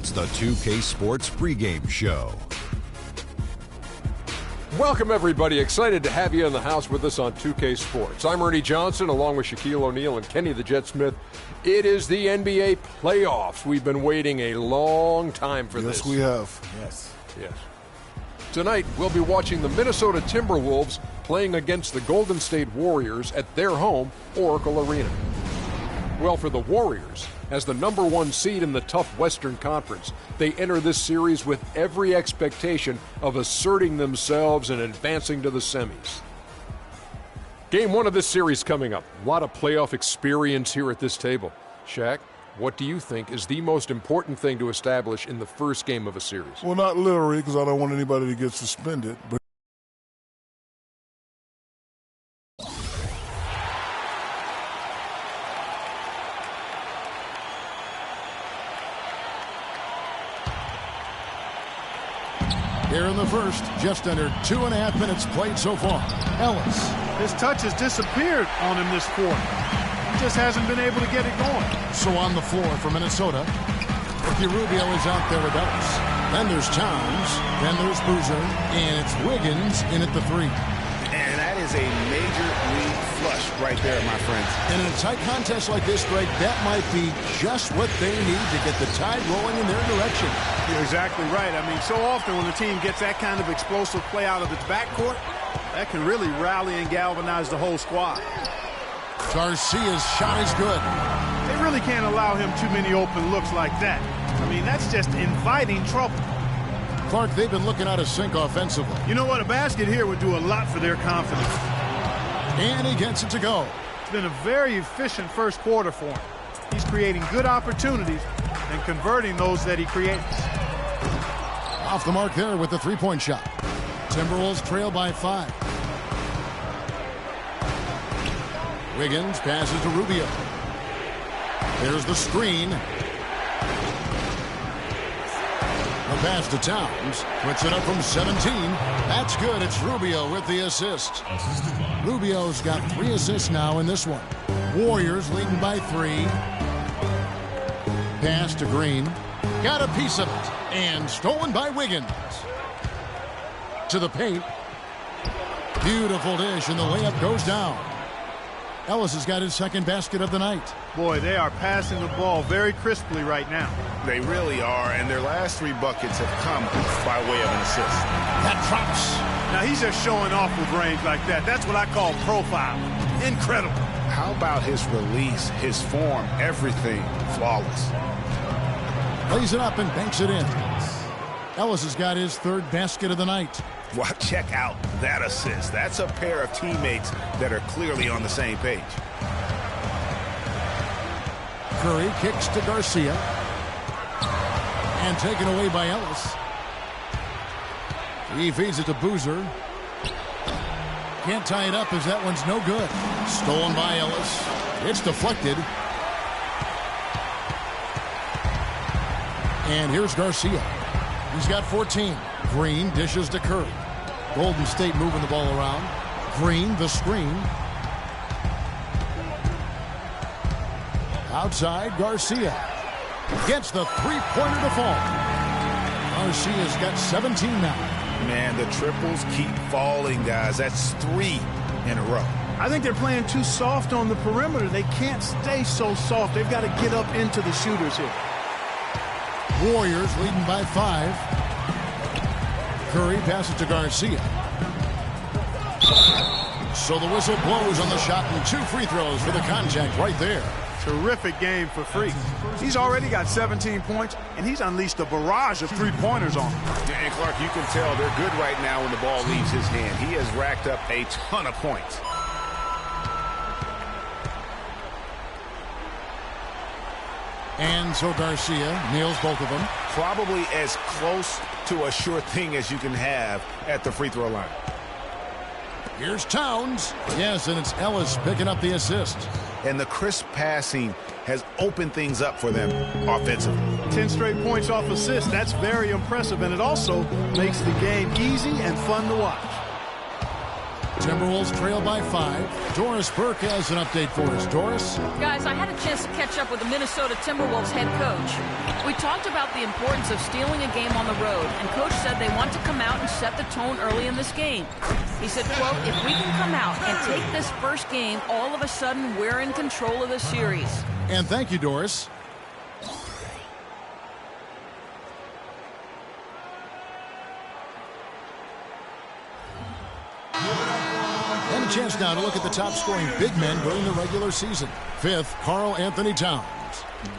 It's the 2K Sports pregame show. Welcome, everybody. Excited to have you in the house with us on 2K Sports. I'm Ernie Johnson, along with Shaquille O'Neal and Kenny the Jet Smith. It is the NBA playoffs. We've been waiting a long time for this. Yes, we have. Yes. Tonight, we'll be watching the Minnesota Timberwolves playing against the Golden State Warriors at their home, Oracle Arena. Well, for the Warriors, as the #1 seed in the tough Western Conference, they enter this series with every expectation of asserting themselves and advancing to the semis. Game 1 of this series coming up. A lot of playoff experience here at this table. Shaq, what do you think is the most important thing to establish in the first game of a series? Well, not literally, because I don't want anybody to get suspended, but here in the first, just under 2.5 minutes played so far. Ellis. His touch has disappeared on him this quarter. He just hasn't been able to get it going. So on the floor for Minnesota, Ricky Rubio is out there with Ellis. Then there's Towns. Then there's Boozer. And it's Wiggins in at the 3. And that is a major league flush right there, my friends. And in a tight contest like this, Greg, that might be just what they need to get the tide rolling in their direction. You're exactly right. I mean, so often when the team gets that kind of explosive play out of its backcourt, that can really rally and galvanize the whole squad. Garcia's shot is good. They really can't allow him too many open looks like that. I mean, that's just inviting trouble. Clark, they've been looking out of sync offensively. You know what? A basket here would do a lot for their confidence. And he gets it to go. It's been a very efficient first quarter for him. He's creating good opportunities and converting those that he creates. Off the mark there with the three-point shot. Timberwolves trail by 5. Wiggins passes to Rubio. There's the screen. A pass to Towns. Puts it up from 17. That's good. It's Rubio with the assist. Rubio's got 3 assists now in this one. Warriors leading by 3. Pass to Green. Got a piece of it. And stolen by Wiggins. To the paint. Beautiful dish, and the layup goes down. Ellis has got his second basket of the night. Boy, they are passing the ball very crisply right now. They really are, and their last 3 buckets have come by way of an assist. That drops. Now he's just showing off with range like that. That's what I call profile. Incredible. How about his release, his form, everything flawless. Lays it up and banks it in. Ellis has got his 3rd basket of the night. Well, check out that assist. That's a pair of teammates that are clearly on the same page. Curry kicks to Garcia. And taken away by Ellis. He feeds it to Boozer. Can't tie it up as that one's no good. Stolen by Ellis. It's deflected. And here's Garcia. He's got 14. Green dishes to Curry. Golden State moving the ball around. Green, the screen. Outside, Garcia. Gets the three-pointer to fall. Garcia's got 17 now. Man, the triples keep falling, guys. That's 3 in a row. I think they're playing too soft on the perimeter. They can't stay so soft. They've got to get up into the shooters here. Warriors leading by 5. Curry passes to Garcia. So the whistle blows on the shot and 2 free throws for the contact right there. Terrific game for Freak. He's already got 17 points, and he's unleashed a barrage of three-pointers on him. And Clark, you can tell they're good right now when the ball leaves his hand. He has racked up a ton of points. And so Garcia nails both of them. Probably as close to a sure thing as you can have at the free throw line. Here's Towns. Yes, and it's Ellis picking up the assist. And the crisp passing has opened things up for them offensively. 10 straight points off assists. That's very impressive, and it also makes the game easy and fun to watch. Timberwolves trail by 5. Doris Burke has an update for us. Doris? Guys, I had a chance to catch up with the Minnesota Timberwolves head coach. We talked about the importance of stealing a game on the road, and Coach said they want to come out and set the tone early in this game. He said, quote, if we can come out and take this first game, all of a sudden we're in control of the series. And thank you, Doris. And a chance now to look at the top-scoring big men during the regular season. 5th, Karl Anthony Towns.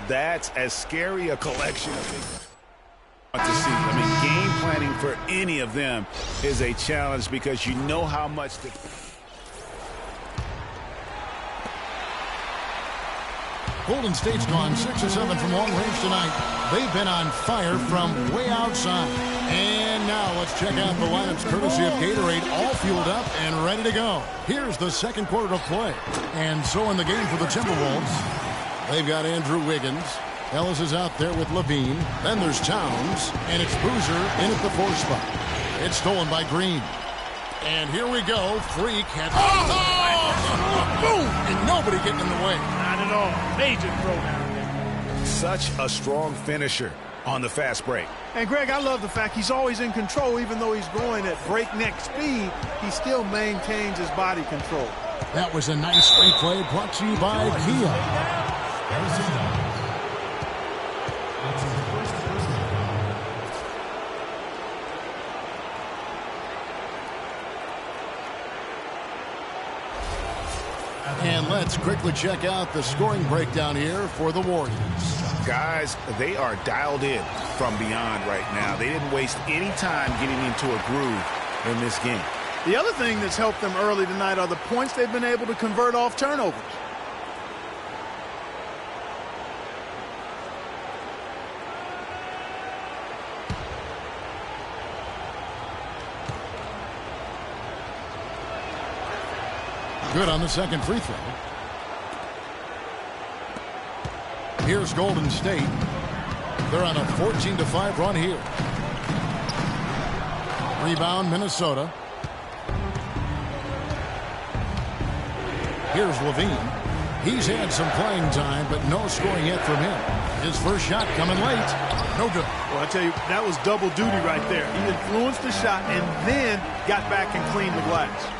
That's as scary a collection to see. I mean, game planning for any of them is a challenge because you know how much the Golden State's gone 6 of 7 from long range tonight. They've been on fire from way outside. And now let's check out the lineups courtesy of Gatorade, all fueled up and ready to go. Here's the second quarter of play. And so in the game for the Timberwolves, they've got Andrew Wiggins. Ellis is out there with Levine. Then there's Towns. And it's Boozer in at the 4 spot. It's stolen by Green. And here we go. Freak had... Boom! And nobody getting in the way. Not at all. Major throw down there. such a strong finisher on the fast break. And, Greg, I love the fact he's always in control. Even though he's going at breakneck speed, he still maintains his body control. That was a nice replay brought to you by Kia. And let's quickly check out the scoring breakdown here for the Warriors. Guys, they are dialed in from beyond right now. They didn't waste any time getting into a groove in this game. The other thing that's helped them early tonight are the points they've been able to convert off turnovers. Good on the second free throw. Here's Golden State. They're on a 14-5 run here. Rebound, Minnesota. Here's Levine. He's had some playing time, but no scoring yet from him. His first shot coming late. No good. Well, I tell you, that was double duty right there. He influenced the shot and then got back and cleaned the glass.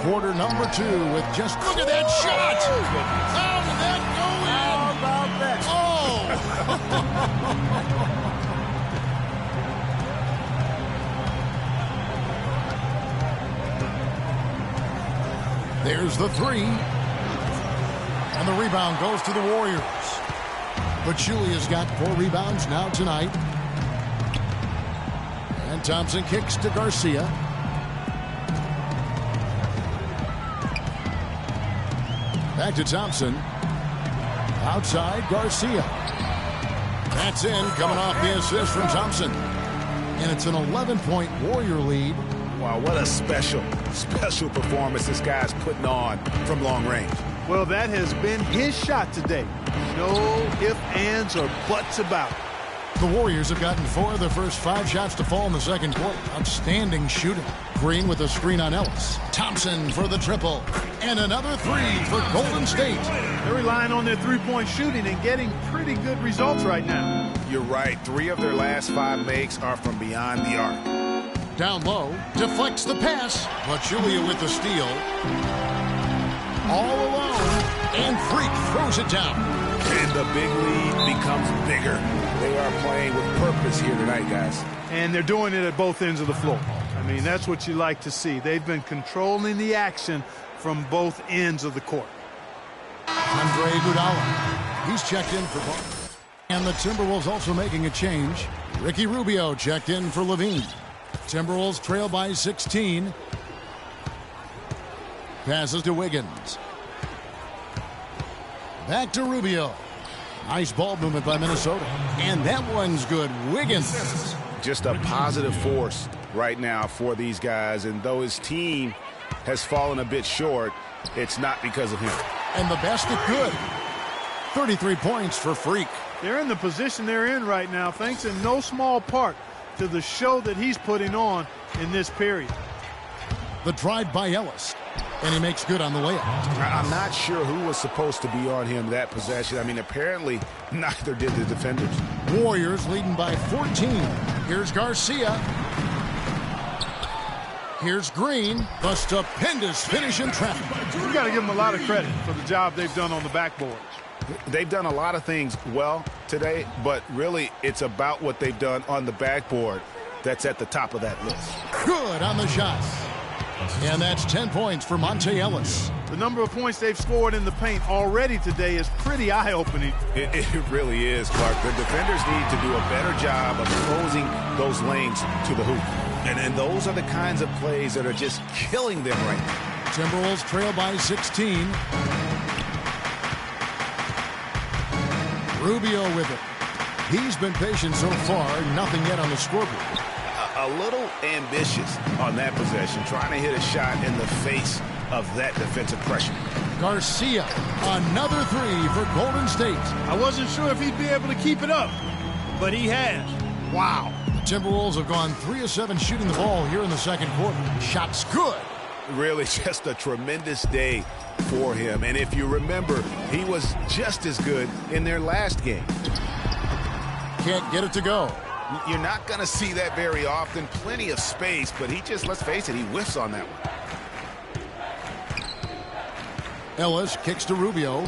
Quarter number 2 with just... Look at that shot! How did that go in? How about that? Oh! There's the 3. And the rebound goes to the Warriors. But Julia's got 4 rebounds now tonight. And Thompson kicks to Garcia. Back to Thompson. Outside, Garcia. That's in, coming off the assist from Thompson. And it's an 11-point Warrior lead. Wow, what a special performance this guy's putting on from long range. Well, that has been his shot today. No ifs, ands, or buts about it. The Warriors have gotten 4 of their first 5 shots to fall in the second quarter. Outstanding shooting. Green with a screen on Ellis. Thompson for the triple. And another 3 for Golden State. They're relying on their three-point shooting and getting pretty good results right now. You're right. 3 of their last 5 makes are from beyond the arc. Down low. Deflects the pass. But Julia with the steal. All alone. And Freak throws it down. And the big lead becomes bigger. They are playing with purpose here tonight, guys. And they're doing it at both ends of the floor. I mean, that's what you like to see. They've been controlling the action from both ends of the court. Andre Iguodala. He's checked in for ball. And the Timberwolves also making a change. Ricky Rubio checked in for Levine. Timberwolves trail by 16. Passes to Wiggins. Back to Rubio. Nice ball movement by Minnesota. And that one's good. Wiggins. Just a positive force right now for these guys. And though his team has fallen a bit short, it's not because of him. And the basket good. 33 points for Freak. They're in the position they're in right now, thanks in no small part to the show that he's putting on in this period. The drive by Ellis, and he makes good on the layup. I'm not sure who was supposed to be on him that possession. I mean, apparently neither did the defenders. Warriors leading by 14. Here's Garcia. Here's Green. The stupendous finish in traffic. You got to give them a lot of credit for the job they've done on the backboard. They've done a lot of things well today, but really it's about what they've done on the backboard that's at the top of that list. Good on the shot. And that's 10 points for Monte Ellis. The number of points they've scored in the paint already today is pretty eye-opening. It really is, Clark. The defenders need to do a better job of closing those lanes to the hoop. And those are the kinds of plays that are just killing them right now. Timberwolves trail by 16. Rubio with it. He's been patient so far, nothing yet on the scoreboard. A little ambitious on that possession, trying to hit a shot in the face of that defensive pressure. Garcia, another three for Golden State. I wasn't sure if he'd be able to keep it up, but he has. Wow. The Timberwolves have gone 3 of 7 shooting the ball here in the second quarter. Shots good. Really just a tremendous day for him. And if you remember, he was just as good in their last game. Can't get it to go. You're not going to see that very often. Plenty of space, but he just, let's face it, he whiffs on that one. Ellis kicks to Rubio.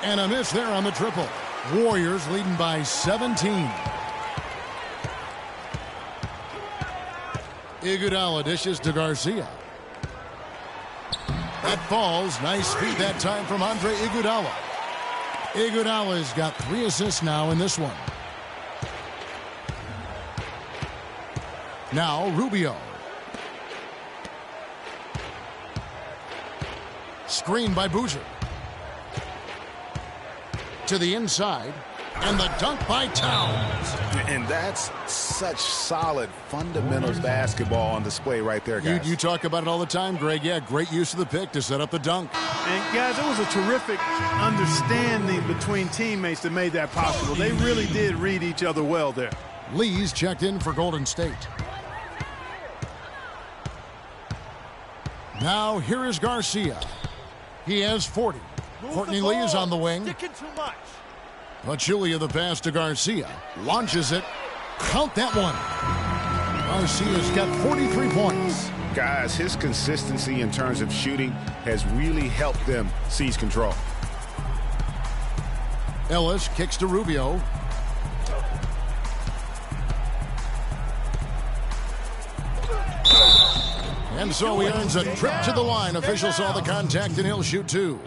And a miss there on the triple. Warriors leading by 17. Iguodala dishes to Garcia. That falls. Nice feed that time from Andre Iguodala. Iguodala's got 3 assists now in this one. Now Rubio. Screen by Boozer. To the inside. And the dunk by Towns. And that's such solid fundamentals basketball on display right there, guys. You talk about it all the time, Greg. Yeah, great use of the pick to set up the dunk. And, guys, it was a terrific understanding between teammates that made that possible. They really did read each other well there. Lee's checked in for Golden State. Now, here is Garcia. He has 40. Courtney Lee is on the wing. Pachulia the pass to Garcia. Launches it. Count that one. Garcia's got 43 points. Guys, his consistency in terms of shooting has really helped them seize control. Ellis kicks to Rubio. And so he earns a trip to the line. Officials saw the contact and he'll shoot 2.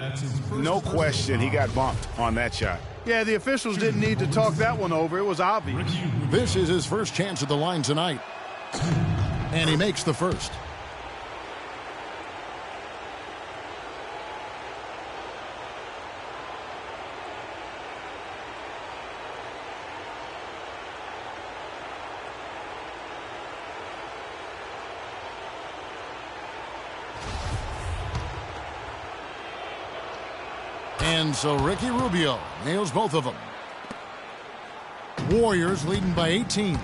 No question he got bumped on that shot. Yeah, the officials didn't need to talk that one over. It was obvious. This is his first chance at the line tonight. And he makes the first. And so Ricky Rubio nails both of them. Warriors leading by 18.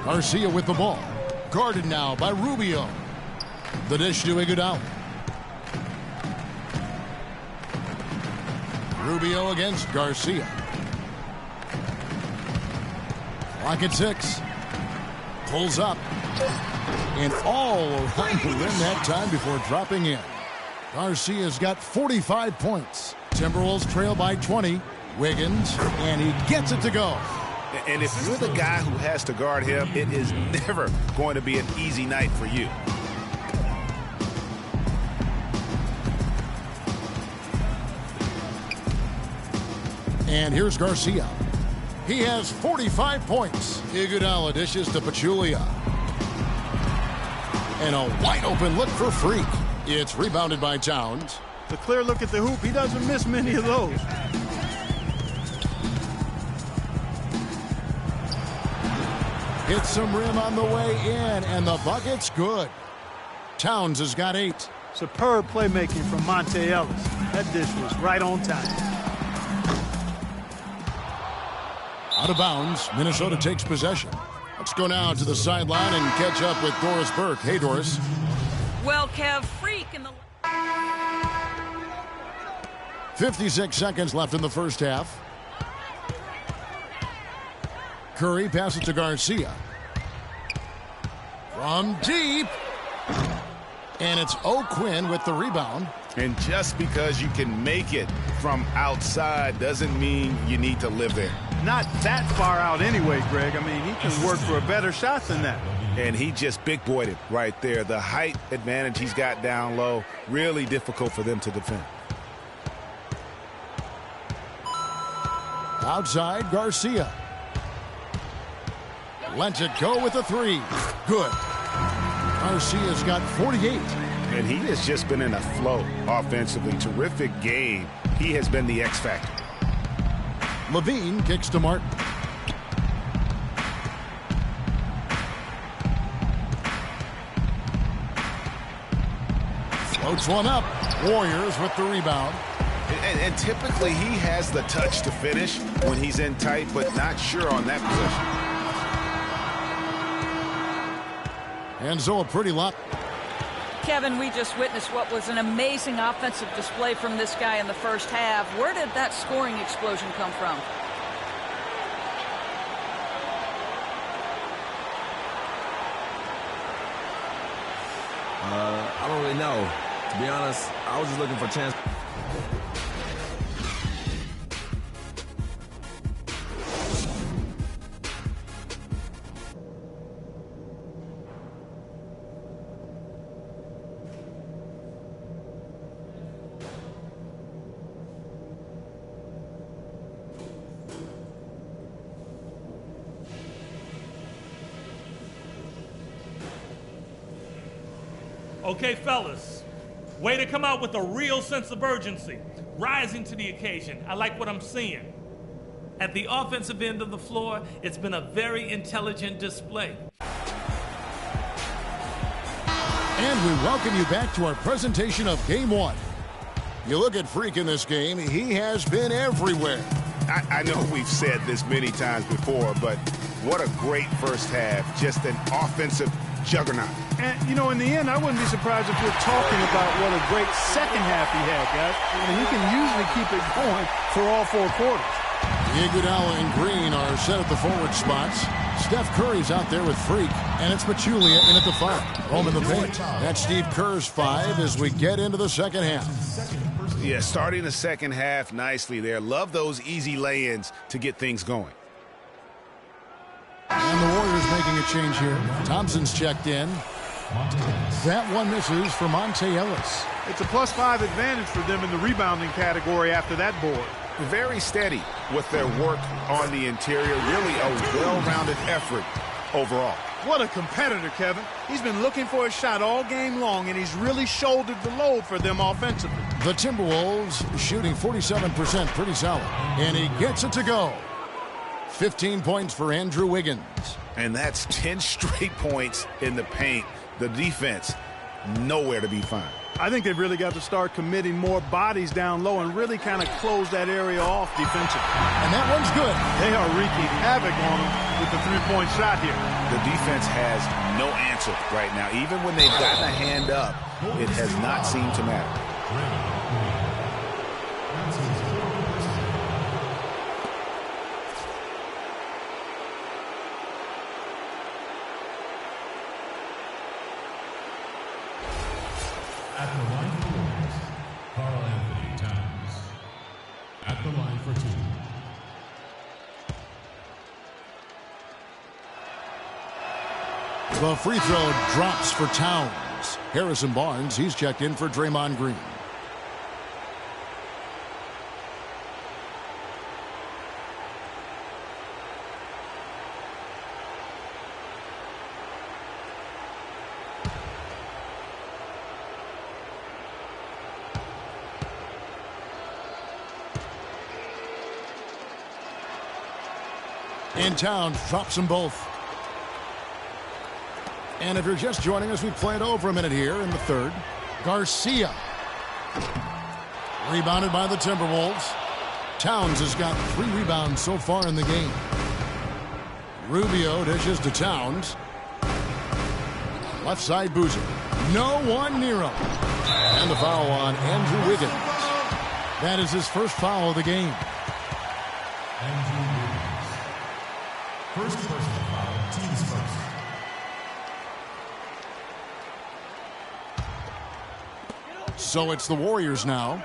Garcia with the ball. Guarded now by Rubio. The dish to Iguodala. Rubio against Garcia. Clock at 6. Pulls up. And all around the rim that time before dropping in. Garcia's got 45 points. Timberwolves trail by 20. Wiggins, and he gets it to go. And if you're the guy who has to guard him, it is never going to be an easy night for you. And here's Garcia. He has 45 points. Iguodala dishes to Pachulia. And a wide open look for Freak. It's rebounded by Towns. The clear look at the hoop. He doesn't miss many of those. Hits some rim on the way in, and the bucket's good. Towns has got 8. Superb playmaking from Monte Ellis. That dish was right on time. Out of bounds. Minnesota takes possession. Let's go now to the sideline and catch up with Doris Burke. Hey, Doris. Well, Kev, freak in the... 56 seconds left in the first half. Curry passes to Garcia. From deep. And it's O'Quinn with the rebound. And just because you can make it from outside doesn't mean you need to live there. Not that far out anyway, Greg. I mean, he can work for a better shot than that. And he just big-boyed it right there. The height advantage he's got down low, really difficult for them to defend. Outside, Garcia. Lets it go with a three. Good. Garcia's got 48. And he has just been in a flow offensively. Terrific game. He has been the X factor. Levine kicks to Martin. Floats one up. Warriors with the rebound. And typically he has the touch to finish when he's in tight, but not sure on that possession. And so a pretty lot. Kevin, we just witnessed what was an amazing offensive display from this guy in the first half. Where did that scoring explosion come from? I don't really know. To be honest, I was just looking for a chance. Okay, fellas, way to come out with a real sense of urgency, rising to the occasion. I like what I'm seeing. At the offensive end of the floor, it's been a very intelligent display. And we welcome you back to our presentation of Game 1. You look at Freak in this game, he has been everywhere. I know we've said this many times before, but what a great first half. Just an offensive juggernaut. And, you know, in the end, I wouldn't be surprised if we're talking about what a great second half he had, guys. I mean, he can usually keep it going for all four quarters. Iguodala and Green are set at the forward spots. Steph Curry's out there with Freak, and it's Pachulia in at the 5. Home in the paint. That's Steve Kerr's 5 as we get into the second half. Yeah, starting the second half nicely there. Love those easy lay-ins to get things going. And the Warriors making a change here. Thompson's checked in. That one misses for Monte Ellis. It's a +5 advantage for them in the rebounding category after that board. Very steady with their work on the interior. Really a well-rounded effort overall. What a competitor, Kevin. He's been looking for a shot all game long, and he's really shouldered the load for them offensively. The Timberwolves shooting 47%, pretty solid. And he gets it to go. 15 points for Andrew Wiggins. And that's 10 straight points in the paint. The defense, nowhere to be found. I think they've really got to start committing more bodies down low and really kind of close that area off defensively. And that one's good. They are wreaking havoc on them with the three-point shot here. The defense has no answer right now. Even when they've gotten a hand up, it has not seemed to matter. At the line for Warriors, Karl Anthony Towns. At the line for 2. The free throw drops for Towns. Harrison Barnes, he's checked in for Draymond Green. And Towns drops them both. And if you're just joining us, we played over a minute here in the third. Garcia. Rebounded by the Timberwolves. Towns has got 3 rebounds so far in the game. Rubio dishes to Towns. Left side Boozer. No one near him. And the foul on Andrew Wiggins. That is his first foul of the game. Andrew Wiggins. First personal foul, team's first. So it's the Warriors now.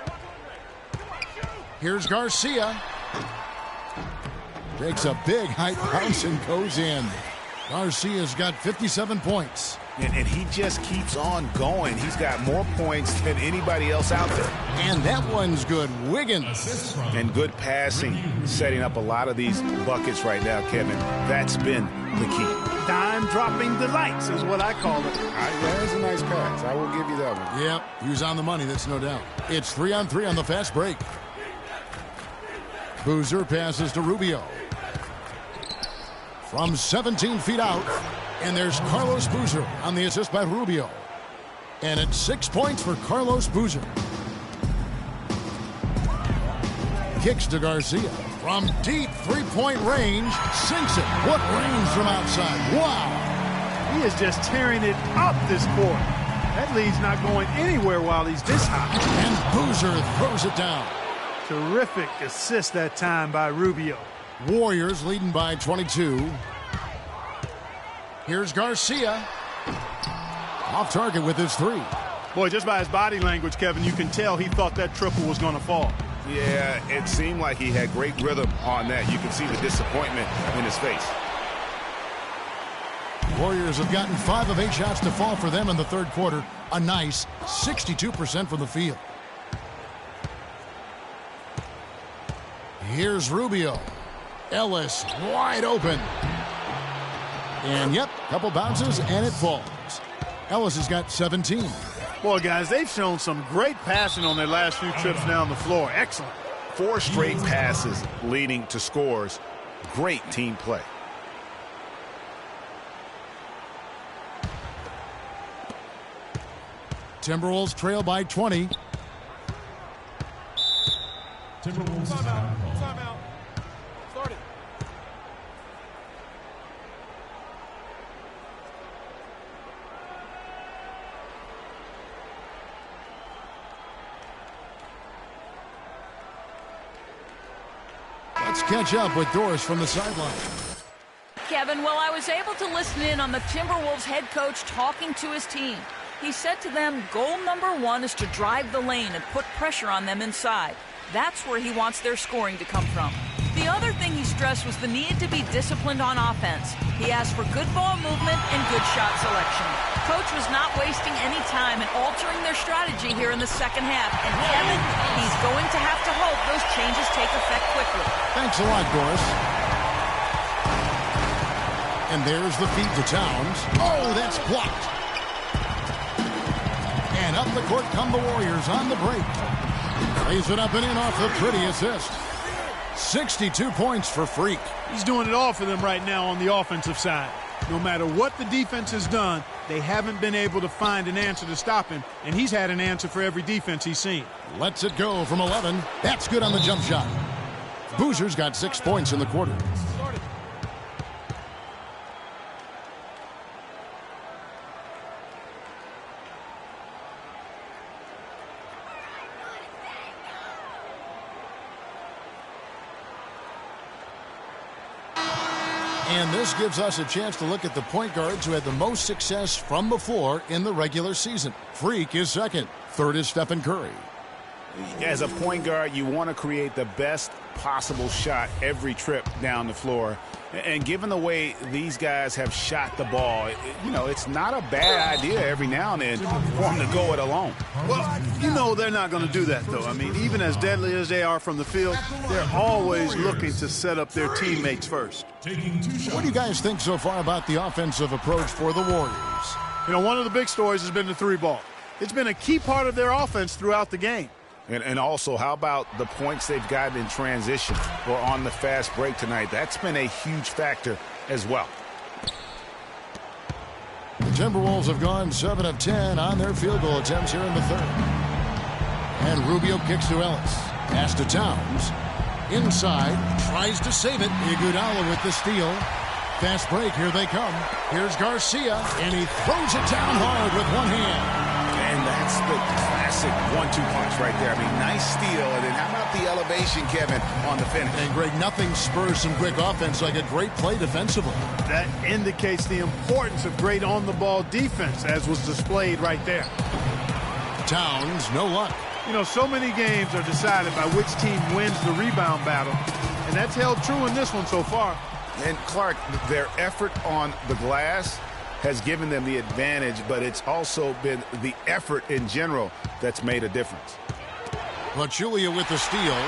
Here's Garcia. Takes a big height bounce and goes in. Garcia's got 57 points. And he just keeps on going. He's got more points than anybody else out there. And that one's good. Wiggins. And good passing, setting up a lot of these buckets right now, Kevin. That's been the key. Dime-dropping delights is what I call it. That's a nice pass. I will give you that one. Yep, he was on the money, that's no doubt. It's 3-on-3 on the fast break. Boozer passes to Rubio. From 17 feet out, and there's Carlos Boozer on the assist by Rubio. And it's 6 points for Carlos Boozer. Kicks to Garcia. From deep three-point range, sinks it. What range from outside. Wow. He is just tearing it up this court. That lead's not going anywhere while he's this high. And Boozer throws it down. Terrific assist that time by Rubio. Warriors leading by 22. Here's Garcia. Off target with his three. Boy, just by his body language, Kevin, you can tell he thought that triple was going to fall. Yeah, it seemed like he had great rhythm on that. You can see the disappointment in his face. Warriors have gotten 5 of 8 shots to fall for them in the third quarter. A nice 62% from the field. Here's Rubio. Ellis wide open. And yep, couple bounces and it falls. Ellis has got 17. Boy, guys, they've shown some great passing on their last few trips down the floor. Excellent. 4 straight passes leading to scores. Great team play. Timberwolves trail by 20. Timberwolves Timeout. Start it. Let's catch up with Doris from the sideline. Kevin, well, I was able to listen in on the Timberwolves head coach talking to his team. He said to them, goal number 1 is to drive the lane and put pressure on them inside. That's where he wants their scoring to come from. The other thing he stressed was the need to be disciplined on offense. He asked for good ball movement and good shot selection. Coach was not wasting any time in altering their strategy here in the second half. And Kevin, he's going to have to hope those changes take effect quickly. Thanks a lot, Doris. And there's the feed to Towns. Oh, that's blocked. And up the court come the Warriors on the break. Lays it up and in off the pretty assist. 62 points for Freak. He's doing it all for them right now on the offensive side. No matter what the defense has done, they haven't been able to find an answer to stop him, and he's had an answer for every defense he's seen. Lets it go from 11. That's good on the jump shot. Boozer's got 6 points in the quarter. And this gives us a chance to look at the point guards who had the most success from the floor in the regular season. Freak is second. Third is Stephen Curry. As a point guard, you want to create the best possible shot every trip down the floor. And given the way these guys have shot the ball, it's not a bad idea every now and then for them to go it alone. Well, they're not going to do that, though. I mean, even as deadly as they are from the field, they're always looking to set up their teammates first. What do you guys think so far about the offensive approach for the Warriors? One of the big stories has been the 3-ball. It's been a key part of their offense throughout the game. And also, how about the points they've gotten in transition or on the fast break tonight? That's been a huge factor as well. The Timberwolves have gone 7 of 10 on their field goal attempts here in the third. And Rubio kicks to Ellis. Pass to Towns. Inside. Tries to save it. Iguodala with the steal. Fast break, here they come. Here's Garcia, and he throws it down hard with one hand. And that's the classic 1-2 punch right there. I mean, nice steal. And then how about the elevation, Kevin, on the finish? And, Greg, nothing spurs some quick offense like a great play defensively. That indicates the importance of great on-the-ball defense, as was displayed right there. Towns, no luck. You know, so many games are decided by which team wins the rebound battle, and that's held true in this one so far. And, Clark, their effort on the glass has given them the advantage, but it's also been the effort in general that's made a difference. Pachulia with the steal.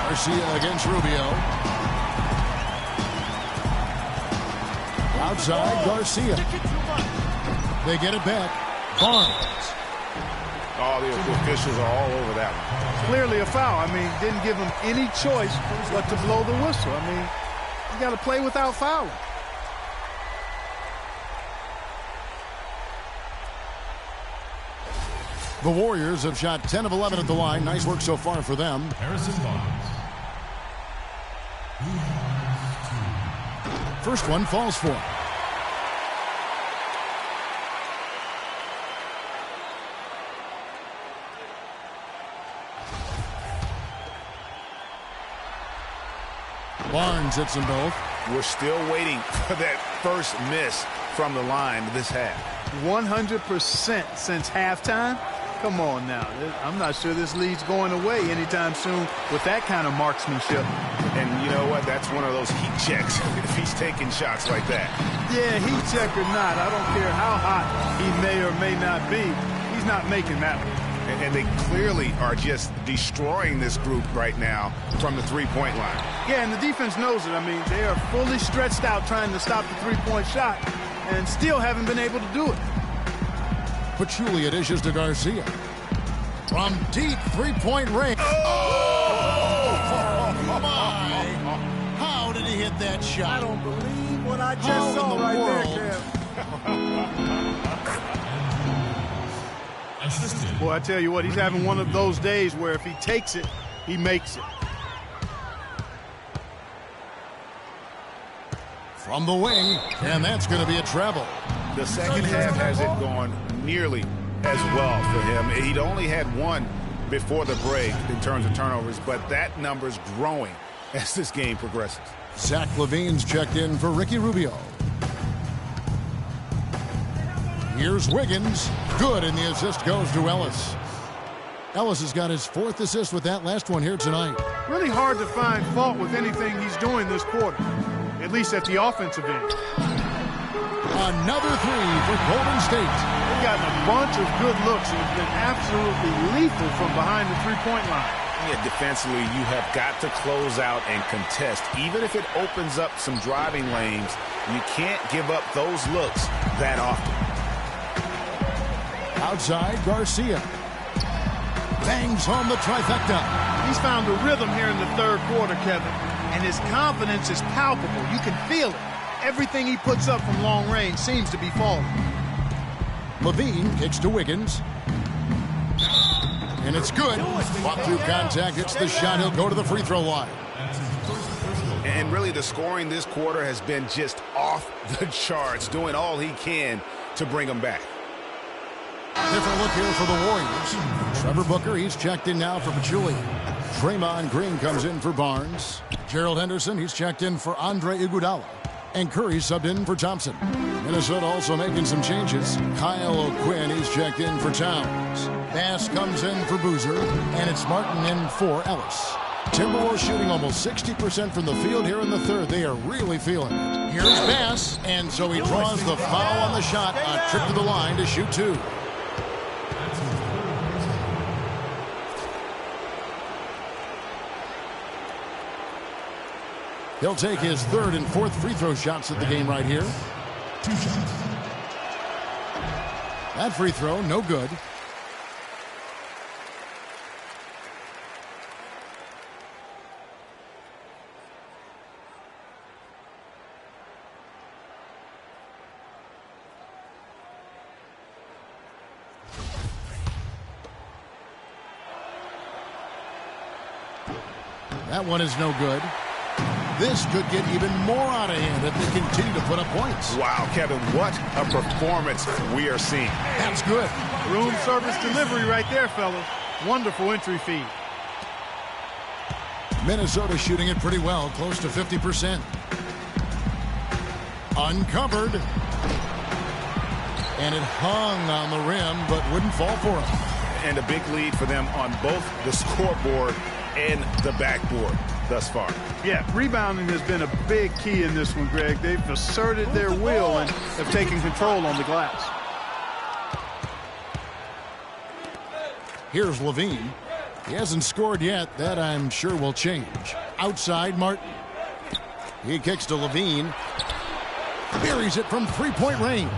Garcia against Rubio. Outside, Garcia. They get it back. Barnes. Oh, the officials are all over that one. Clearly a foul. I mean, didn't give him any choice but to blow the whistle. I mean, you got to play without fouling. The Warriors have shot 10 of 11 at the line. Nice work so far for them. Harrison Barnes. First one falls for him. Barnes hits them both. We're still waiting for that first miss from the line this half. 100% since halftime. Come on now. I'm not sure this lead's going away anytime soon with that kind of marksmanship. And you know what? That's one of those heat checks if he's taking shots like that. Yeah, heat check or not, I don't care how hot he may or may not be. He's not making that one. And they clearly are just destroying this group right now from the three-point line. Yeah, and the defense knows it. I mean, they are fully stretched out trying to stop the three-point shot and still haven't been able to do it. Pachulia dishes to Garcia. From deep three-point range. Oh, my. How did he hit that shot? I don't believe what I just saw right there, Kev. Boy, I tell you what, he's having one of those days where if he takes it, he makes it. From the wing, and that's going to be a treble. The second half hasn't gone nearly as well for him. He'd only had one before the break in terms of turnovers, but that number's growing as this game progresses. Zach LaVine's checked in for Ricky Rubio. Here's Wiggins. Good, and the assist goes to Ellis. Ellis has got his fourth assist with that last one here tonight. Really hard to find fault with anything he's doing this quarter, at least at the offensive end. Another three for Golden State. They've gotten a bunch of good looks and have been absolutely lethal from behind the three-point line. Yeah, defensively, you have got to close out and contest. Even if it opens up some driving lanes, you can't give up those looks that often. Outside, Garcia. Bangs home the trifecta. He's found a rhythm here in the third quarter, Kevin, and his confidence is palpable. You can feel it. Everything he puts up from long range seems to be falling. LaVine kicks to Wiggins. And it's good. Walk through contact, hits the shot. He'll go to the free throw line. And really, the scoring this quarter has been just off the charts, doing all he can to bring them back. Different look here for the Warriors. Trevor Booker, he's checked in now for Pachulia. Draymond Green comes in for Barnes. Gerald Henderson, he's checked in for Andre Iguodala. And Curry subbed in for Thompson. Minnesota also making some changes. Kyle O'Quinn, he's checked in for Towns. Bass comes in for Boozer. And it's Martin in for Ellis. Timberwolves shooting almost 60% from the field here in the third. They are really feeling it. Here's Bass. And so he draws the foul on the shot. A trip to the line to shoot two. He'll take his third and fourth free throw shots at the game right here. That free throw, no good. That one is no good. This could get even more out of hand if they continue to put up points. Wow, Kevin, what a performance we are seeing. That's good. Room service delivery right there, fellas. Wonderful entry feed. Minnesota shooting it pretty well, close to 50%. Uncovered. And it hung on the rim, but wouldn't fall for him. And a big lead for them on both the scoreboard and the backboard thus far. Yeah, rebounding has been a big key in this one, Greg. They've asserted their will and have taken control on the glass. Here's Levine. He hasn't scored yet. That, I'm sure, will change. Outside, Martin. He kicks to Levine. Buries it from three-point range.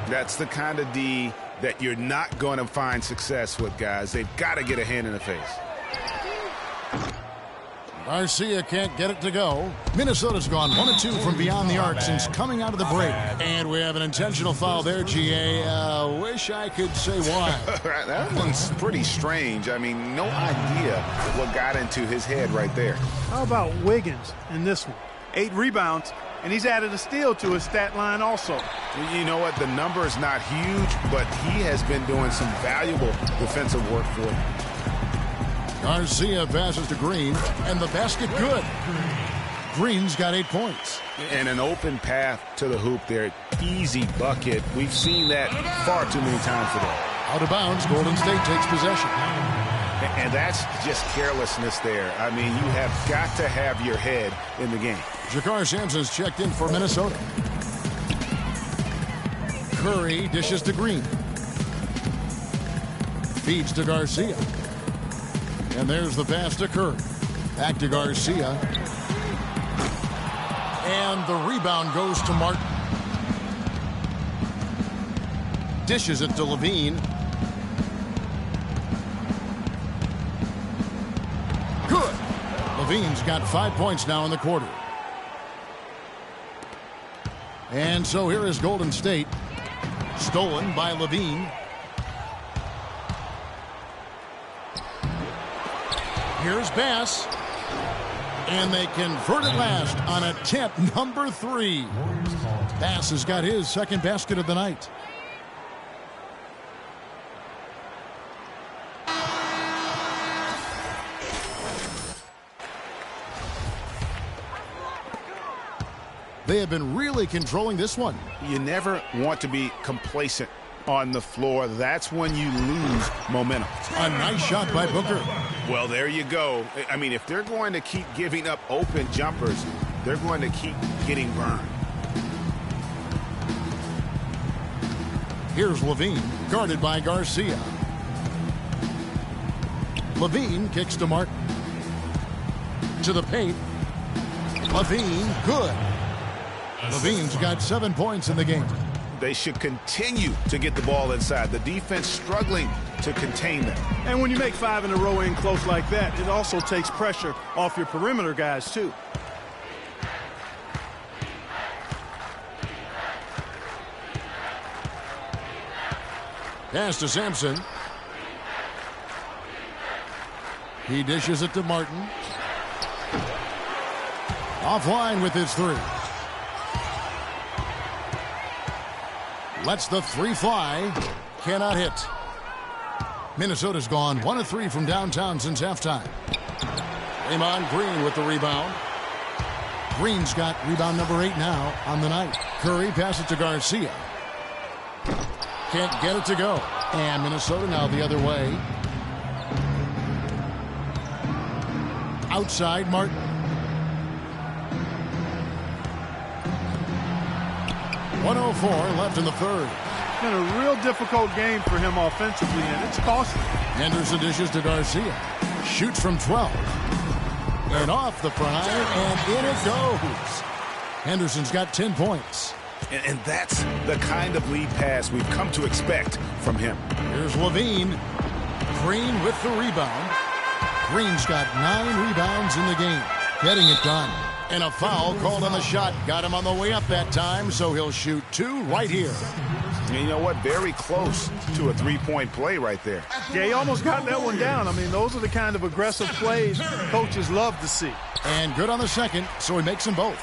That's the kind of D that you're not going to find success with, guys. They've got to get a hand in the face. Garcia can't get it to go. Minnesota's gone 1 of 2 from beyond the arc since coming out of the break. And we have an intentional foul there, GA. Wish I could say why. That one's pretty strange. I mean, no idea what got into his head right there. How about Wiggins in this one? 8 rebounds, and he's added a steal to his stat line also. You know what? The number is not huge, but he has been doing some valuable defensive work for him. Garcia passes to Green, and the basket good. Green's got 8 points. And an open path to the hoop there. Easy bucket. We've seen that far too many times today. Out of bounds, Golden State takes possession. And that's just carelessness there. I mean, you have got to have your head in the game. Jakar Sampson's checked in for Minnesota. Curry dishes to Green. Feeds to Garcia. And there's the pass to Curry. Back to Garcia. And the rebound goes to Martin. Dishes it to Levine. Good. Levine's got 5 points now in the quarter. And so here is Golden State. Stolen by Levine. Here's Bass. And they convert it last on attempt number 3. Bass has got his second basket of the night. They have been really controlling this one. You never want to be complacent on the floor. That's when you lose momentum. A nice shot by Booker. Well, there you go. I mean, if they're going to keep giving up open jumpers, they're going to keep getting burned. Here's Levine, guarded by Garcia. Levine kicks to Martin. To the paint. Levine, good. Levine's got 7 points in the game. They should continue to get the ball inside. The defense struggling to contain them. And when you make 5 in a row in close like that, it also takes pressure off your perimeter guys, too. Pass to Sampson. He dishes it to Martin. Offline with his 3. Lets the 3 fly. Cannot hit. Minnesota's gone 1 of 3 from downtown since halftime. Draymond Green with the rebound. Green's got rebound number 8 now on the night. Curry passes to Garcia. Can't get it to go. And Minnesota now the other way. Outside, Martin. 1:04 left in the third. Been a real difficult game for him offensively, and it's costly. Henderson dishes to Garcia. Shoots from 12. And off the pry, and in it goes. Henderson's got 10 points. And that's the kind of lead pass we've come to expect from him. Here's Levine. Green with the rebound. Green's got 9 rebounds in the game. Getting it done. And a foul called on the shot. Got him on the way up that time, so he'll shoot 2 right here. And you know what? Very close to a three-point play right there. Yeah, he almost got that one down. I mean, those are the kind of aggressive plays coaches love to see. And good on the second, so he makes them both.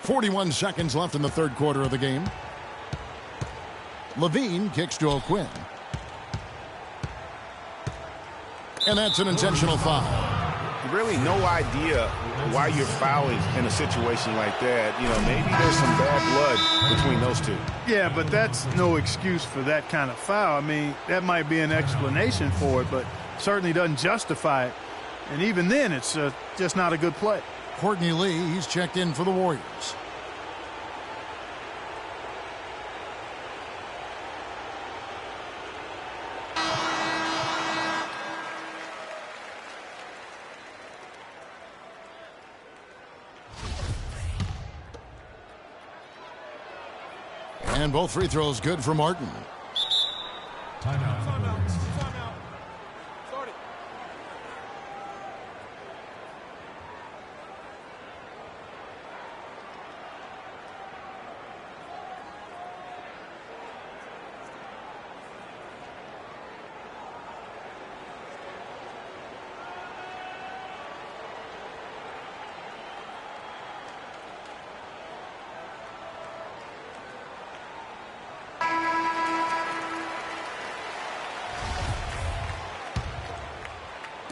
41 seconds left in the third quarter of the game. Levine kicks to O'Quinn. And that's an intentional foul. Really no idea why you're fouling in a situation like that. You know, maybe there's some bad blood between those two. Yeah, but that's no excuse for that kind of foul. I mean, that might be an explanation for it, but certainly doesn't justify it. And even then, it's just not a good play. Courtney Lee, he's checked in for the Warriors. And both free throws good for Martin. Timeout.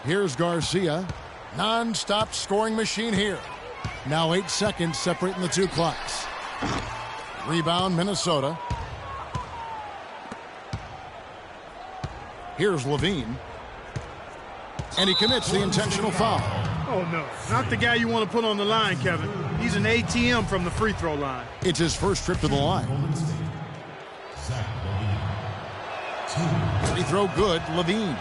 Here's Garcia. Non-stop scoring machine here. Now 8 seconds separating the two clocks. Rebound, Minnesota. Here's Levine. And he commits the intentional foul. Oh, no. Not the guy you want to put on the line, Kevin. He's an ATM from the free throw line. It's his first trip to the line. Free throw good, Levine.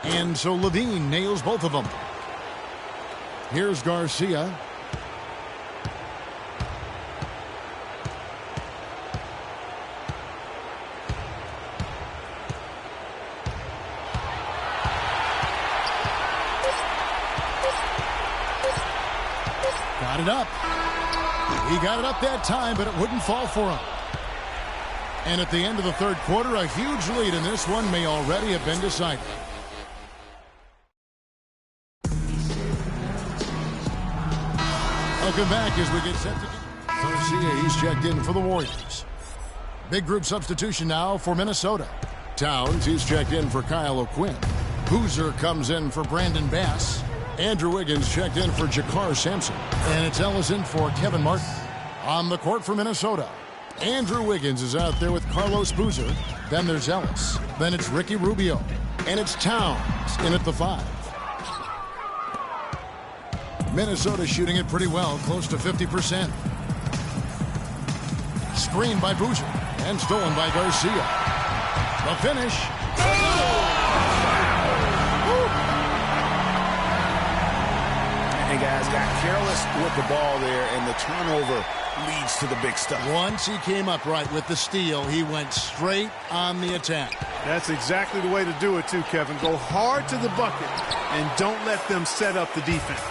And so Levine nails both of them. Here's Garcia. Got it up. He got it up that time, but it wouldn't fall for him. And at the end of the third quarter, a huge lead in this one may already have been decided. Welcome back as we get set to Garcia. He's checked in for the Warriors. Big group substitution now for Minnesota. Towns, he's checked in for Kyle O'Quinn. Boozer comes in for Brandon Bass. Andrew Wiggins checked in for Jakar Sampson. And it's Ellis in for Kevin Martin. On the court for Minnesota, Andrew Wiggins is out there with Carlos Boozer. Then there's Ellis. Then it's Ricky Rubio. And it's Towns in at the 5. Minnesota shooting it pretty well, close to 50%. Screened by Boozer and stolen by Garcia. The finish. And guys got careless with the ball there, and the turnover leads to the big stuff. Once he came up right with the steal, he went straight on the attack. That's exactly the way to do it too, Kevin. Go hard to the bucket and don't let them set up the defense.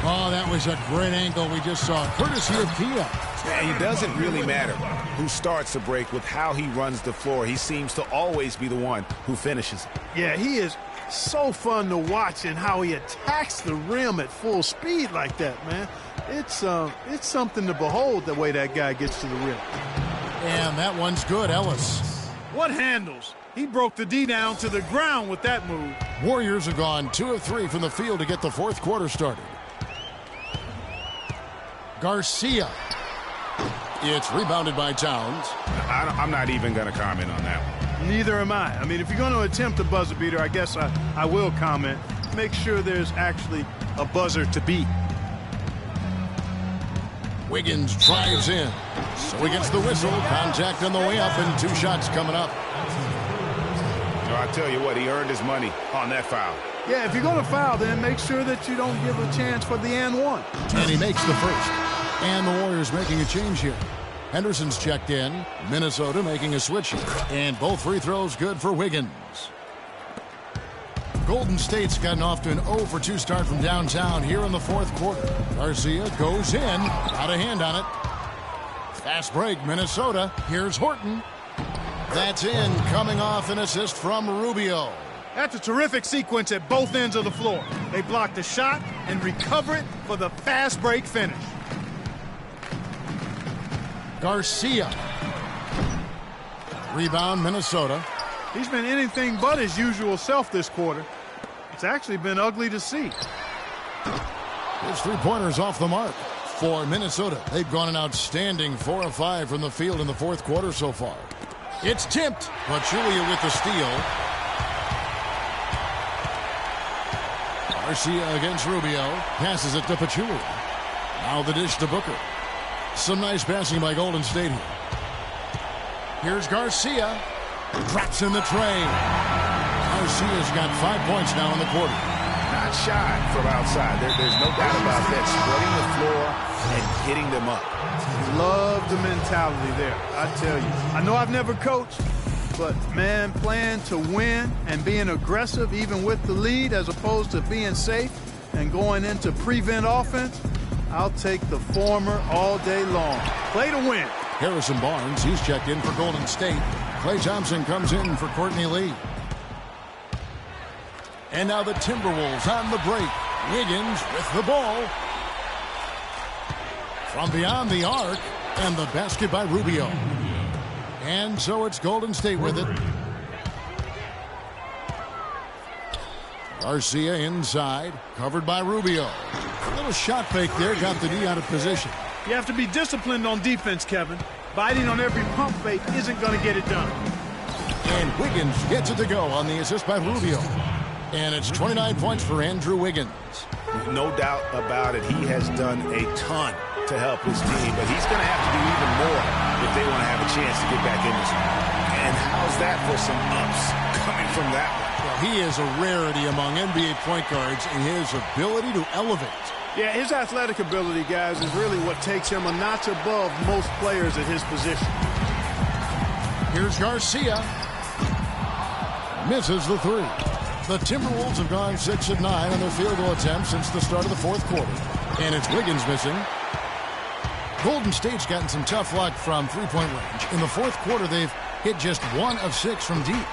Oh, that was a great angle we just saw, courtesy of Kia. And it doesn't really matter who starts the break with how he runs the floor. He seems to always be the one who finishes. Yeah, he is so fun to watch, and how he attacks the rim at full speed like that, man. It's something to behold, the way that guy gets to the rim. And that one's good, Ellis. What handles? He broke the D down to the ground with that move. Warriors have gone 2 of 3 from the field to get the fourth quarter started. Garcia. It's rebounded by Towns. I'm not even going to comment on that one. Neither am I. I mean, if you're going to attempt a buzzer beater, I guess I will comment. Make sure there's actually a buzzer to beat. Wiggins drives in. So he gets the whistle. Contact on the way up, and 2 shots coming up. So I tell you what, he earned his money on that foul. Yeah, if you're going to foul, then make sure that you don't give a chance for the and one. And he makes the first. And the Warriors making a change here. Henderson's checked in. Minnesota making a switch here. And both free throws good for Wiggins. Golden State's gotten off to an 0-for-2 start from downtown here in the fourth quarter. Garcia goes in. Got a hand on it. Fast break, Minnesota. Here's Horton. That's in, coming off an assist from Rubio. That's a terrific sequence at both ends of the floor. They block the shot and recover it for the fast break finish. Garcia. Rebound, Minnesota. He's been anything but his usual self this quarter. It's actually been ugly to see. His three-pointers off the mark for Minnesota. They've gone an outstanding 4 of 5 from the field in the fourth quarter so far. It's tipped. Pachulia with the steal. Garcia against Rubio. Passes it to Pachulia. Now the dish to Booker. Some nice passing by Golden State here. Here's Garcia. Drops in the tray. Garcia's got 5 points now in the quarter. Not shy from outside. There's no doubt about that. Spreading the floor and hitting them up. Love the mentality there, I tell you. I know I've never coached, but, man, playing to win and being aggressive even with the lead as opposed to being safe and going into prevent offense, I'll take the former all day long. Play to win. Harrison Barnes, he's checked in for Golden State. Klay Thompson comes in for Courtney Lee. And now the Timberwolves on the break. Wiggins with the ball. From beyond the arc, and the basket by Rubio. And so it's Golden State with it. Garcia inside, covered by Rubio. A little shot fake there, got the D out of position. You have to be disciplined on defense, Kevin. Biting on every pump fake isn't going to get it done. And Wiggins gets it to go on the assist by Rubio. And it's 29 points for Andrew Wiggins. No doubt about it. He has done a ton to help his team, but he's going to have to do even more if they want to have a chance to get back in this one. And how's that for some ups coming from that one? Well, he is a rarity among NBA point guards in his ability to elevate. Yeah, his athletic ability, guys, is really what takes him a notch above most players at his position. Here's Garcia. Misses the three. The Timberwolves have gone 6 of 9 on their field goal attempts since the start of the fourth quarter. And it's Wiggins missing. Golden State's gotten some tough luck from three-point range. In the fourth quarter, they've hit just 1 of 6 from deep.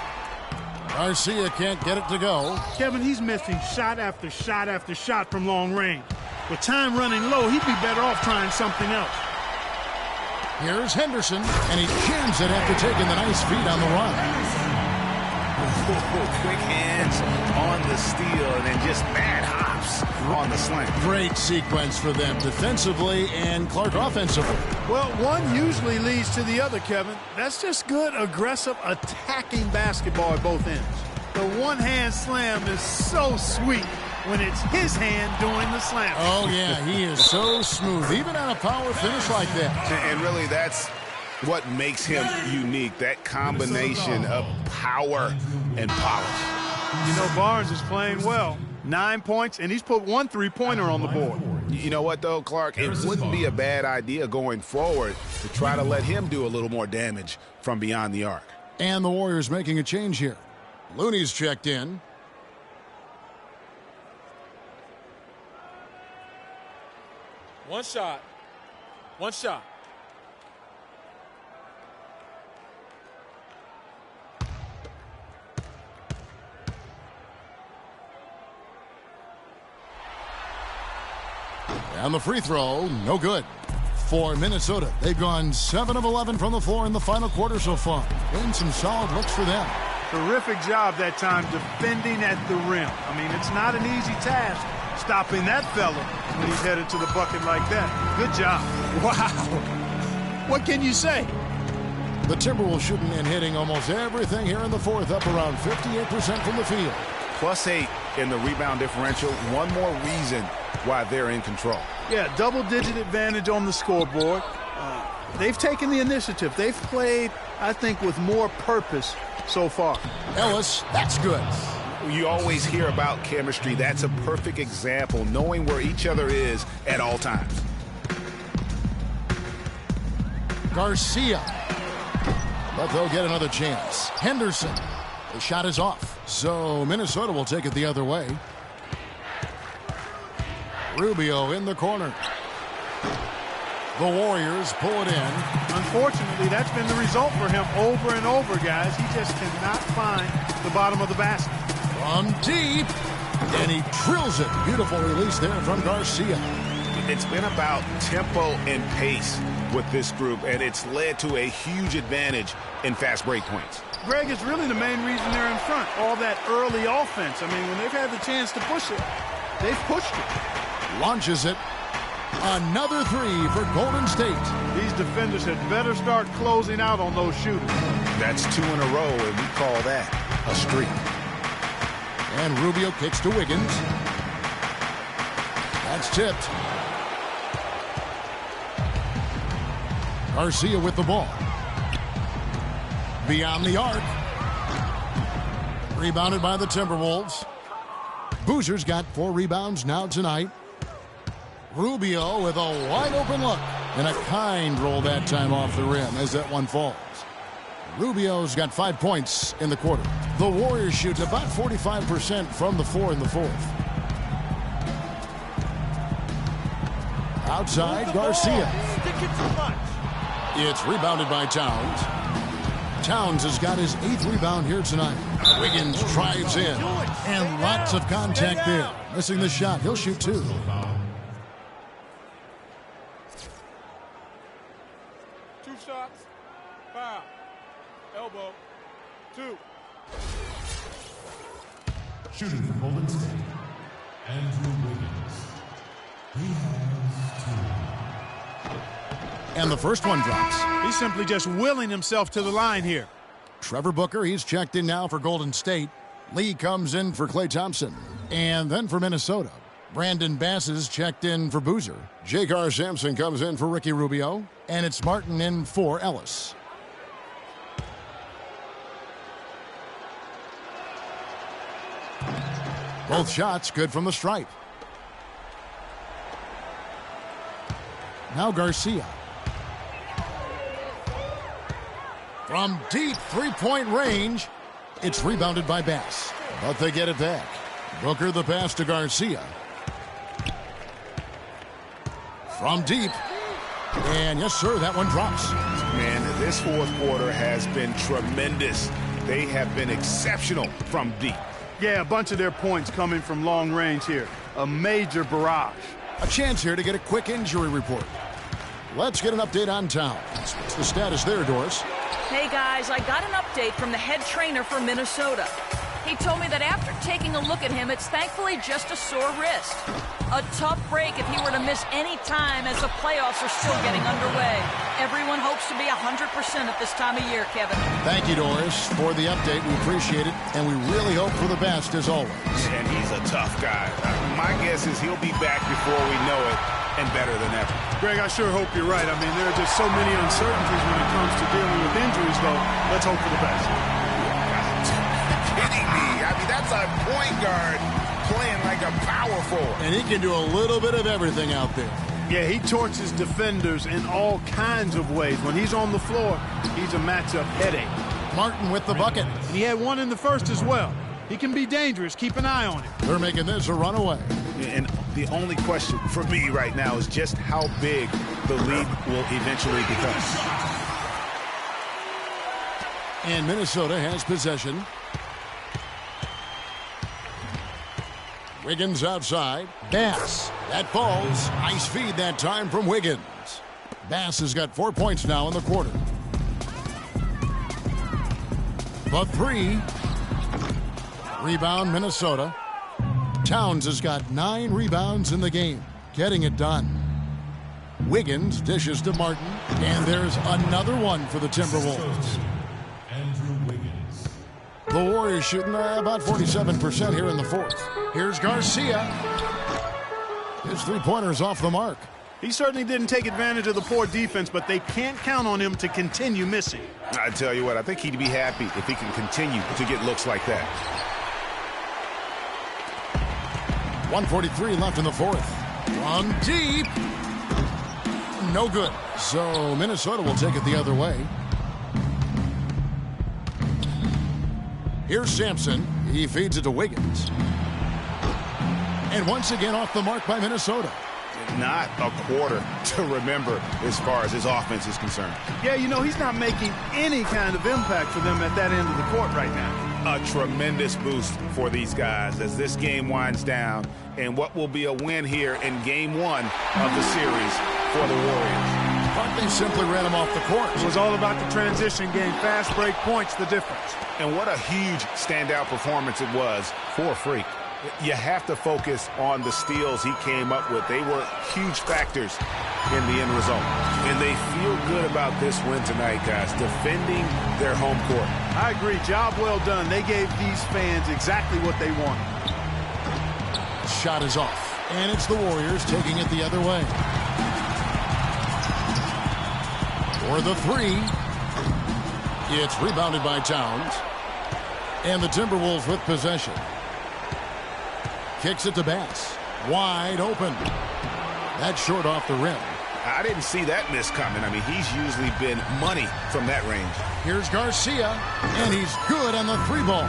Garcia can't get it to go. Kevin, he's missing shot after shot after shot from long range. With time running low, he'd be better off trying something else. Here's Henderson, and he jams it after taking the nice feed on the run. Quick hands on the steal and then just mad hops on the slant. Great sequence for them defensively and Clark offensively. Well, one usually leads to the other, Kevin. That's just good, aggressive, attacking basketball at both ends. The one-hand slam is so sweet when it's his hand doing the slam. Oh, yeah, he is so smooth, even on a power finish like that. And really, that's what makes him unique, that combination of power and polish. You know, Barnes is playing well. 9 points, and he's put 1 3-pointer on the board. You know what, though, Clark? It wouldn't be a bad idea going forward to try to let him do a little more damage from beyond the arc. And the Warriors making a change here. Looney's checked in. One shot. One shot. And the free throw, no good. For Minnesota, they've gone 7 of 11 from the floor in the final quarter so far. Been some solid looks for them. Terrific job that time defending at the rim. I mean, it's not an easy task stopping that fella when he's headed to the bucket like that. Good job. Wow. What can you say? The Timberwolves shooting and hitting almost everything here in the fourth, up around 58% from the field. +8 in the rebound differential. One more reason why they're in control. Yeah, double-digit advantage on the scoreboard. They've taken the initiative. They've played, I think, with more purpose so far. Ellis, that's good. You always hear about chemistry. That's a perfect example, knowing where each other is at all times. Garcia. But they'll get another chance. Henderson. The shot is off. So Minnesota will take it the other way. Rubio in the corner. The Warriors pull it in. Unfortunately, that's been the result for him over and over, guys. He just cannot find the bottom of the basket. From deep. And he drills it. Beautiful release there from Garcia. It's been about tempo and pace with this group, and it's led to a huge advantage in fast break points. Greg, is really the main reason they're in front. All that early offense. I mean, when they've had the chance to push it, they've pushed it. Launches it. Another three for Golden State. These defenders had better start closing out on those shooters. That's 2 in a row, and we call that a streak. And Rubio kicks to Wiggins. That's tipped. Garcia with the ball. Beyond the arc. Rebounded by the Timberwolves. Boozer's got 4 rebounds now tonight. Rubio with a wide open look. And a kind roll that time off the rim as that one falls. Rubio's got 5 points in the quarter. The Warriors shoot about 45% from the floor in the fourth. Outside, Garcia. It's rebounded by Towns. Towns has got his 8th rebound here tonight. Wiggins drives in. And lots of contact there. Missing the shot. He'll shoot 2. Shots, foul, elbow, 2. Shooting for Golden State, Andrew Wiggins. He has 2. And the first one drops. He's simply just willing himself to the line here. Trevor Booker, he's checked in now for Golden State. Lee comes in for Klay Thompson. And then for Minnesota, Brandon Bass is checked in for Boozer. J.K. Sampson comes in for Ricky Rubio. And it's Martin in for Ellis. Both shots good from the stripe. Now Garcia. From deep three-point range, it's rebounded by Bass. But they get it back. Booker the pass to Garcia. From deep. And yes, sir, that one drops. Man, this fourth quarter has been tremendous. They have been exceptional from deep. Yeah, a bunch of their points coming from long range here. A major barrage. A chance here to get a quick injury report. Let's get an update on Towns. What's the status there, Doris? Hey, guys, I got an update from the head trainer for Minnesota. He told me that after taking a look at him, it's thankfully just a sore wrist. A tough break if he were to miss any time as the playoffs are still getting underway. Everyone hopes to be 100% at this time of year, Kevin. Thank you, Doris, for the update. We appreciate it, and we really hope for the best as always. And he's a tough guy. My guess is he'll be back before we know it, and better than ever. Greg, I sure hope you're right. I mean, there are just so many uncertainties when it comes to dealing with injuries, though. Let's hope for the best. Kidding me? I mean, that's a point guard playing like a power forward. And he can do a little bit of everything out there. Yeah, he torches defenders in all kinds of ways. When he's on the floor, he's a matchup headache. Martin with the bucket. And he had one in the first as well. He can be dangerous. Keep an eye on him. They're making this a runaway. And the only question for me right now is just how big the lead will eventually become. And Minnesota has possession. Wiggins outside. Bass. That falls. Nice feed that time from Wiggins. Bass has got 4 points now in the quarter. The three. Rebound, Minnesota. Towns has got 9 rebounds in the game. Getting it done. Wiggins dishes to Martin. And there's another one for the Timberwolves. Andrew Wiggins. The Warriors shooting about 47% here in the fourth. Here's Garcia. His three-pointer's off the mark. He certainly didn't take advantage of the poor defense, but they can't count on him to continue missing. I tell you what, I think he'd be happy if he can continue to get looks like that. 1:43 left in the fourth. From deep. and no good. So Minnesota will take it the other way. Here's Sampson. He feeds it to Wiggins. And once again off the mark by Minnesota. Not a quarter to remember as far as his offense is concerned. Yeah, you know, he's not making any kind of impact for them at that end of the court right now. A tremendous boost for these guys as this game winds down, and what will be a win here in game 1 of the series for the Warriors. But they simply ran him off the court. It was all about the transition game. Fast break points, the difference. And what a huge standout performance it was for Freak. You have to focus on the steals he came up with. They were huge factors in the end result. And they feel good about this win tonight, guys, defending their home court. I agree. Job well done. They gave these fans exactly what they wanted. Shot is off. And it's the Warriors taking it the other way. For the three. It's rebounded by Towns. And the Timberwolves with possession. Kicks it to Bass. Wide open. That's short off the rim. I didn't see that miss coming. I mean, he's usually been money from that range. Here's Garcia, and he's good on the 3-ball.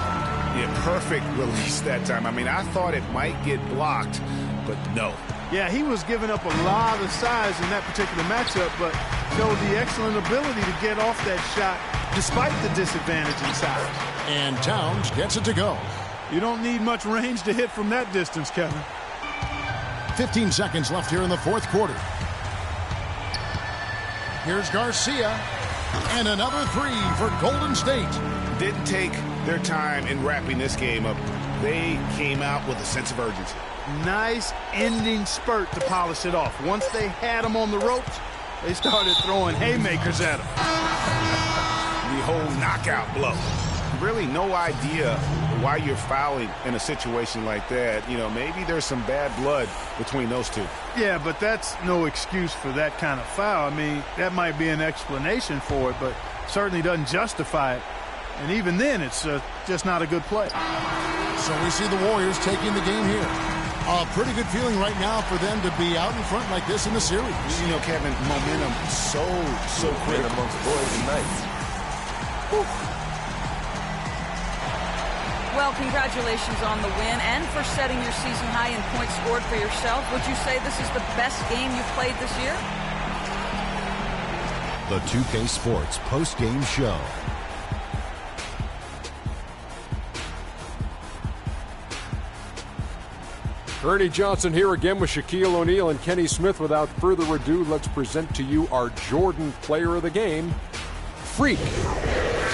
Yeah, perfect release that time. I mean, I thought it might get blocked, but no. Yeah, he was giving up a lot of size in that particular matchup, but showed the excellent ability to get off that shot despite the disadvantage in size. And Towns gets it to go. You don't need much range to hit from that distance, Kevin. 15 seconds left here in the fourth quarter. Here's Garcia. And another three for Golden State. Didn't take their time in wrapping this game up. They came out with a sense of urgency. Nice ending spurt to polish it off. Once they had him on the ropes, they started throwing haymakers at him. The whole knockout blow. Really no idea why you're fouling in a situation like that. You know, maybe there's some bad blood between those two. Yeah, but that's no excuse for that kind of foul. I mean, that might be an explanation for it, but certainly doesn't justify it. And even then, it's just not a good play. So we see the Warriors taking the game here. A pretty good feeling right now for them to be out in front like this in the series. You know, Kevin, momentum so critical amongst boys tonight. Well, congratulations on the win and for setting your season high in points scored for yourself. Would you say this is the best game you've played this year? The 2K Sports post-game show. Ernie Johnson here again with Shaquille O'Neal and Kenny Smith. Without further ado, let's present to you our Jordan Player of the Game, Freak.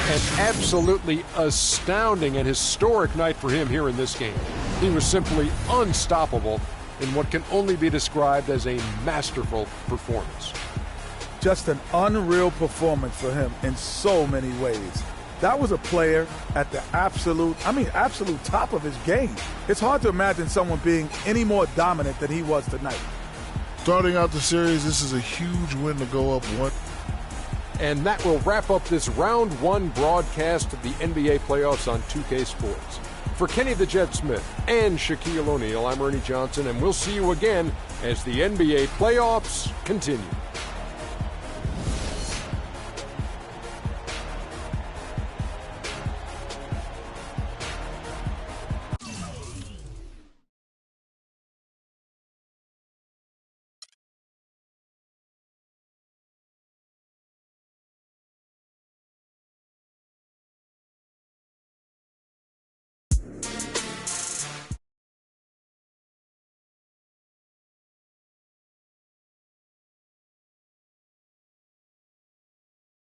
An absolutely astounding and historic night for him here in this game. He was simply unstoppable in what can only be described as a masterful performance. Just an unreal performance for him in so many ways. That was a player at the absolute top of his game. It's hard to imagine someone being any more dominant than he was tonight. Starting out the series, this is a huge win to go up one. And that will wrap up this round one broadcast of the NBA playoffs on 2K Sports. For Kenny the Jet Smith and Shaquille O'Neal, I'm Ernie Johnson, and we'll see you again as the NBA playoffs continue.